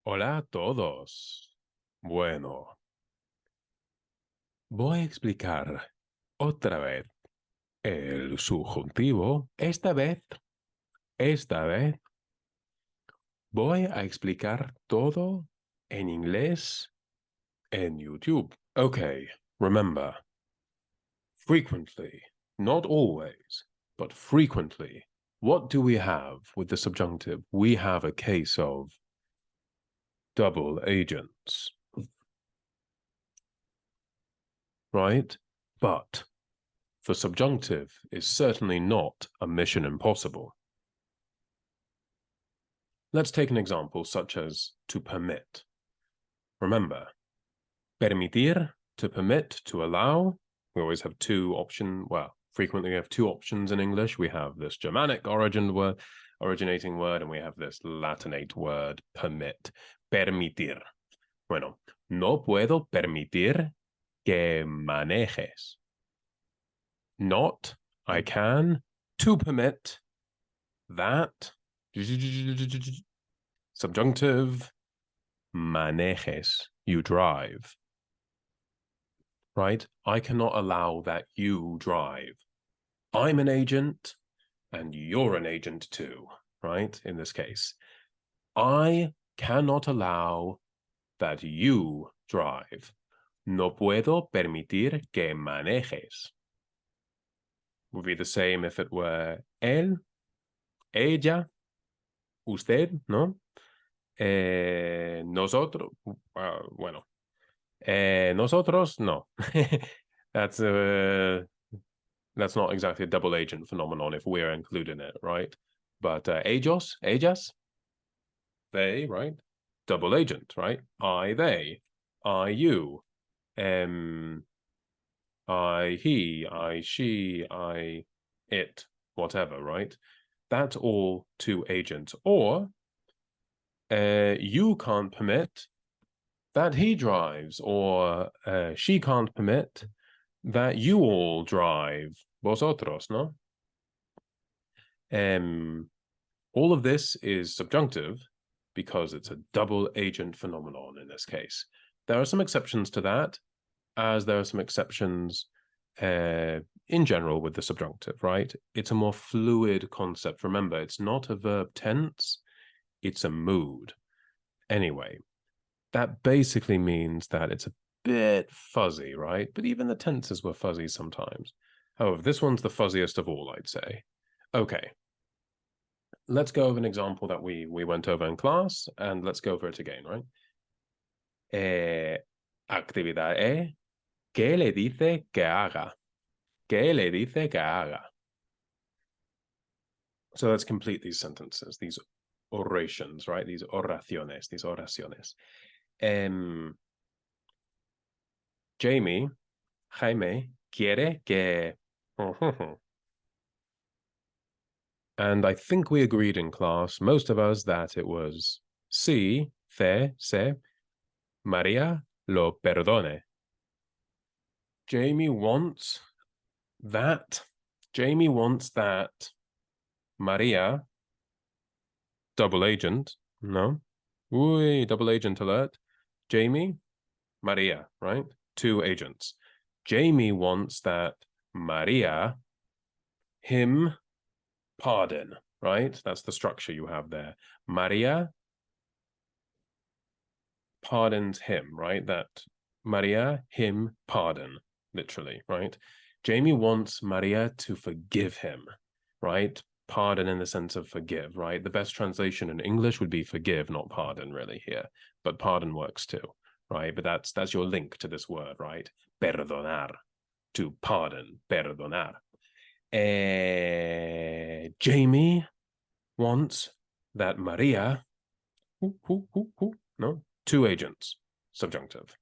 Hola a todos. Bueno, voy a explicar otra vez el subjuntivo. Esta vez, voy a explicar todo en inglés en YouTube. Okay, remember, frequently, not always, but frequently. What do we have with the subjunctive? We have a case of double agents, right? But the subjunctive is certainly not a mission impossible. Let's take an example such as to permit. Remember, permitir, to permit, to allow. We always have two options. Well, frequently we have two options in English. We have this Germanic originating word, and we have this Latinate word, permit. Permitir. Bueno, no puedo permitir que manejes. Not, I can, to permit that subjunctive manejes, you drive, right? I cannot allow that you drive. I'm an agent and you're an agent too, right? In this case, I cannot allow that you drive. No puedo permitir que manejes. Would be the same if it were él, ella, usted, ¿no? Nosotros, bueno, nosotros, no. that's not exactly a double agent phenomenon if we're including it, right? But ellos, ellas, they, right? Double agent, right? I, they, I, you, I, he, I, she, I, it, whatever, right? That's all two agents. Or you can't permit that he drives, or she can't permit that you all drive. Vosotros, no? All of this is subjunctive because it's a double agent phenomenon in this case. There are some exceptions to that, as there are some exceptions in general with the subjunctive, right? It's a more fluid concept. Remember, it's not a verb tense, it's a mood. Anyway, that basically means that it's a bit fuzzy, right? But even the tenses were fuzzy sometimes. However, this one's the fuzziest of all, I'd say. Okay, let's go over an example that we went over in class, and let's go over it again, right? Actividad E, ¿qué le dice que haga? ¿Qué le dice que haga? So let's complete these sentences, these orations, right? These oraciones, these oraciones. Jaime quiere que... And I think we agreed in class, most of us, that it was si, se, Maria lo perdone. Jamie wants that Maria, double agent, no? Ooh, double agent alert. Jamie, Maria, right? Two agents. Jamie wants that Maria, him, pardon, right? That's the structure you have there. Maria pardons him, right? That Maria, him, pardon, literally, right? Jamie wants Maria to forgive him, right? Pardon in the sense of forgive, right? The best translation in English would be forgive, not pardon, really, here. But pardon works too, right? But that's your link to this word, right? Perdonar, to pardon, perdonar. Jamie wants that Maria, no, two agents, subjunctive.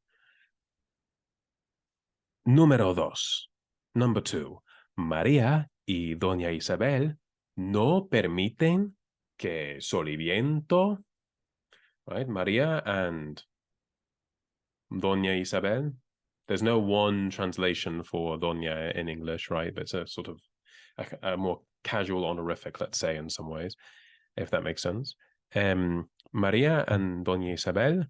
Número dos, number two, María y Doña Isabel no permiten que Soliviento, right? María and Doña Isabel. There's no one translation for Doña in English, right? But it's a sort of a more casual honorific, let's say, in some ways, if that makes sense. Maria and Doña Isabel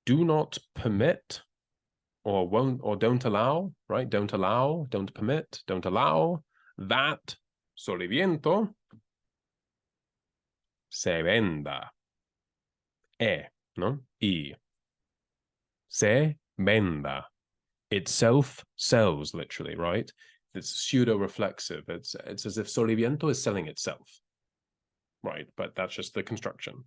do not permit or won't or don't allow, right? Don't allow, don't permit, don't allow that Soliviento se venda. ¿No? Y se venda. Itself sells, literally, right? It's pseudo-reflexive. It's as if Soliviento is selling itself, right? But that's just the construction.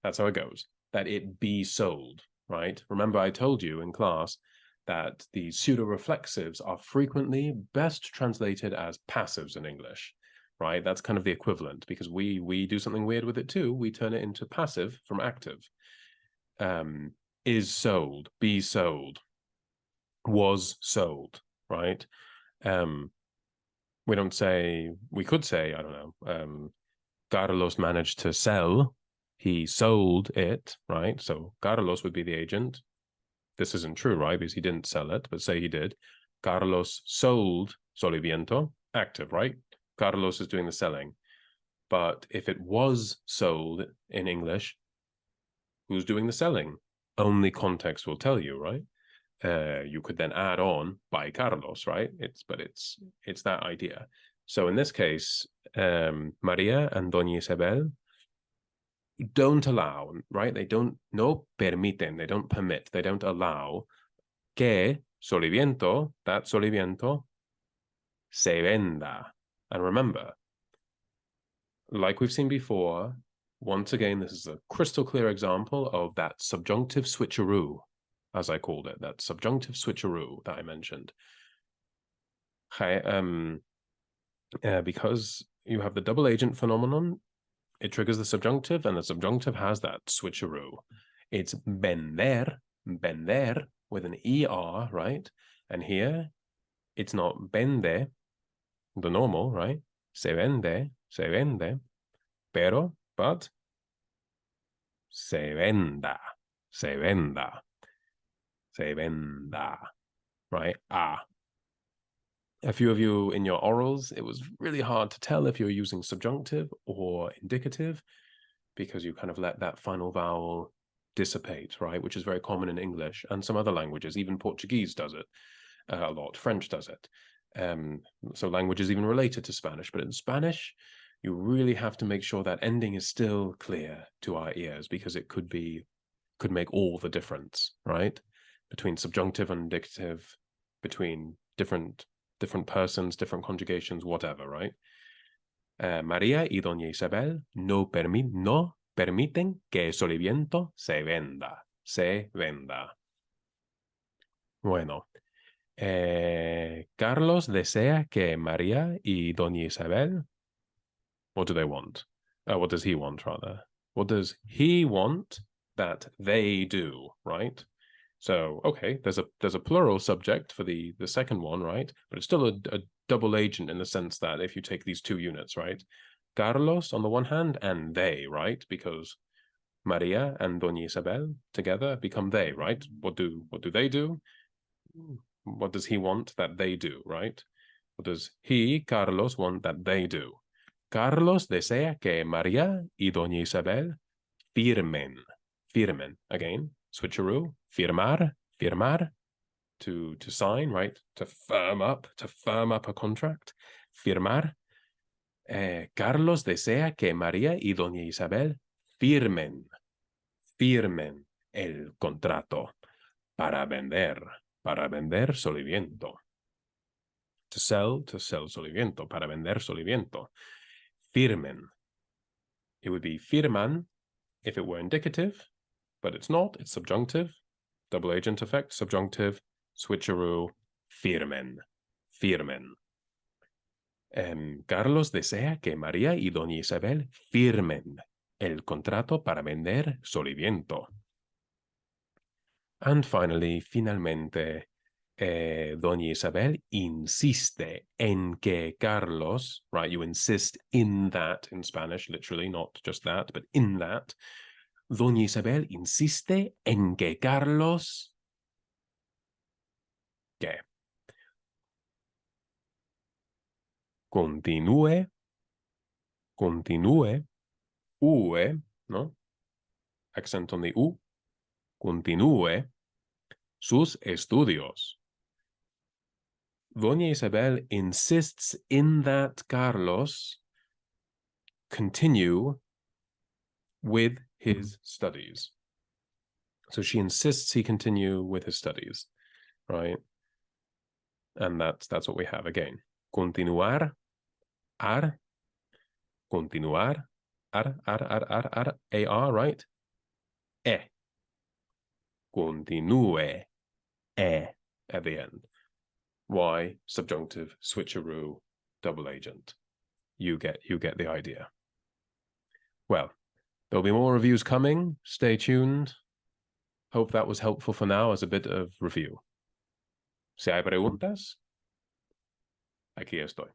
That's how it goes. That it be sold, right? Remember, I told you in class that the pseudo-reflexives are frequently best translated as passives in English, right? That's kind of the equivalent because we do something weird with it too. We turn it into passive from active. Is sold, be sold, was sold, right? We don't say, we could say, I don't know, Carlos managed to sell, he sold it, right? So Carlos would be the agent. This isn't true, right? Because he didn't sell it, but say he did. Carlos sold Soliviento, active, right? Carlos is doing the selling. But if it was sold in English, who's doing the selling? Only context will tell you, right? You could then add on by Carlos, right? It's that idea. So in this case, Maria and Doña Isabel don't allow, right? They don't, no permiten, they don't permit, they don't allow que Soliviento, that Soliviento, se venda. And remember, like we've seen before, once again, this is a crystal clear example of that subjunctive switcheroo, as I called it, that subjunctive switcheroo that I mentioned. Because you have the double agent phenomenon, it triggers the subjunctive, and the subjunctive has that switcheroo. It's vender with an ER, right? And here, it's not vende, the normal, right? Se vende, but se venda, right? A few of you in your orals, it was really hard to tell if you're using subjunctive or indicative because you kind of let that final vowel dissipate, right? Which is very common in English and some other languages. Even Portuguese does it a lot. French does it. So languages even related to Spanish. But in Spanish, you really have to make sure that ending is still clear to our ears because it could make all the difference, right? Between subjunctive and indicative, between different persons, different conjugations, whatever, right? María y Doña Isabel no permiten que Soliviento se venda. Bueno, Carlos desea que María y Doña Isabel, what do they want? What does he want, rather? What does he want that they do, right? So, okay, there's a plural subject for the second one, right? But it's still a double agent in the sense that if you take these two units, right? Carlos on the one hand and they, right? Because Maria and Doña Isabel together become they, right? What do they do? What does he want that they do, right? What does he, Carlos, want that they do? Carlos desea que María y Doña Isabel firmen. Firmen, again, switcheroo, firmar, to sign, right? To firm up a contract. Firmar. Carlos desea que María y Doña Isabel firmen el contrato para vender Soliviento. To sell Soliviento, para vender Soliviento. Firmen. It would be firman if it were indicative, but it's not, it's subjunctive. Double agent effect, subjunctive, switcheroo, firmen. Carlos desea que María y Doña Isabel firmen el contrato para vender Soliviento. And finalmente, Doña Isabel insiste en que Carlos, right? You insist in that in Spanish, literally, not just that, but in that. Doña Isabel insiste en que Carlos, ¿qué? Continúe, ¿no? accent on the U, continúe sus estudios. Doña Isabel insists in that Carlos continue with his studies. So she insists he continue with his studies, right? And that's what we have again. Continuar, ar, continuar, ar, right? E. Continue, e at the end. Why? Subjunctive, switcheroo, double agent. You get the idea. Well, there'll be more reviews coming. Stay tuned. Hope that was helpful for now as a bit of review. Si hay preguntas, aquí estoy.